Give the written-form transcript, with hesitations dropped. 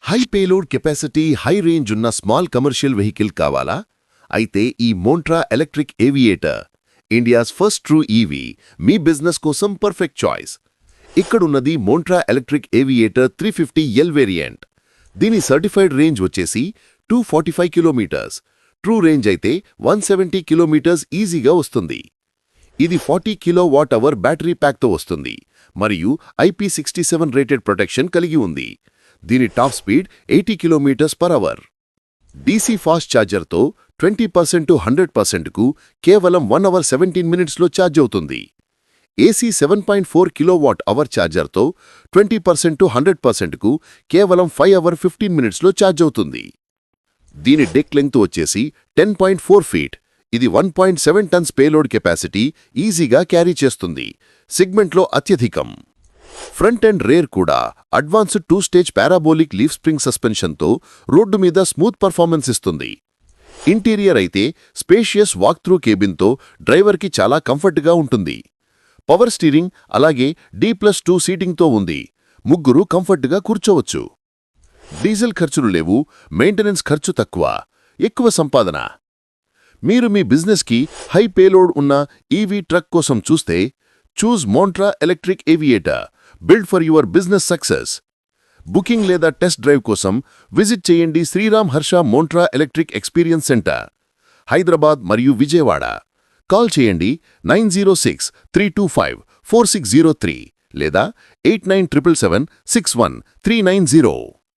High payload capacity, high range ఉన్న small commercial vehicle కావాలా? అయితే ఈ Montra electric Aviator, India's first true EV, మీ బిజినెస్ కోసం పర్ఫెక్ట్ చాయిస్. ఇక్కడున్నది Montra electric Aviator 350L variant. దీని సర్టిఫైడ్ రేంజ్ వచ్చేసి 245 కిలోమీటర్స్, ట్రూ రేంజ్ అయితే 170 కిలోమీటర్స్ ఈజీగా వస్తుంది. ఇది 40 kWh బ్యాటరీ ప్యాక్తో వస్తుంది మరియు IP67 రేటెడ్ ప్రొటెక్షన్ కలిగి ఉంది. దీని top speed 80 km/h. DC fast ఛార్జర్తో 20% to 100%కు కేవలం 1 hour 17 minutesలో ఛార్జ్ అవుతుంది. AC 7.4 kWh ఛార్జర్తో 20% to 100%కు కేవలం 5 hour 15 minutesలో ఛార్జ్ అవుతుంది. దీని డెక్ లెంగ్త్ వచ్చేసి 10.4 feet. ఇది 1.7 tons పేలోడ్ కెపాసిటీ ఈజీగా క్యారీ చేస్తుంది. సెగ్మెంట్లో అత్యధికం. ఫ్రంట్ అండ్ రేర్ కూడా advanced 2-stage parabolic leaf spring సస్పెన్షన్తో రోడ్డు మీద స్మూత్ పర్ఫార్మెన్స్ ఇస్తుంది. ఇంటీరియర్ అయితే స్పేషియస్ వాక్ త్రూ కేబిన్తో డ్రైవర్కి చాలా కంఫర్ట్గా ఉంటుంది. పవర్ స్టీరింగ్ అలాగే D+2 సీటింగ్తో ఉంది. ముగ్గురు కంఫర్ట్గా కూర్చోవచ్చు. డీజిల్ ఖర్చులు లేవు, మెయింటెనెన్స్ ఖర్చు తక్కువ, ఎక్కువ సంపాదన. మీరు మీ బిజినెస్కి హై పేలోడ్ ఉన్న ఈవీ ట్రక్ కోసం చూస్తే choose Montra electric aviator, build for your business success. Booking లేదా టెస్ట్ డ్రైవ్ కోసం విజిట్ చేయండి Shriram Harsha Montra electric experience centre, Hyderabad మరియు విజయవాడ. కాల్ చేయండి 9063254603 లేదా 8977761390.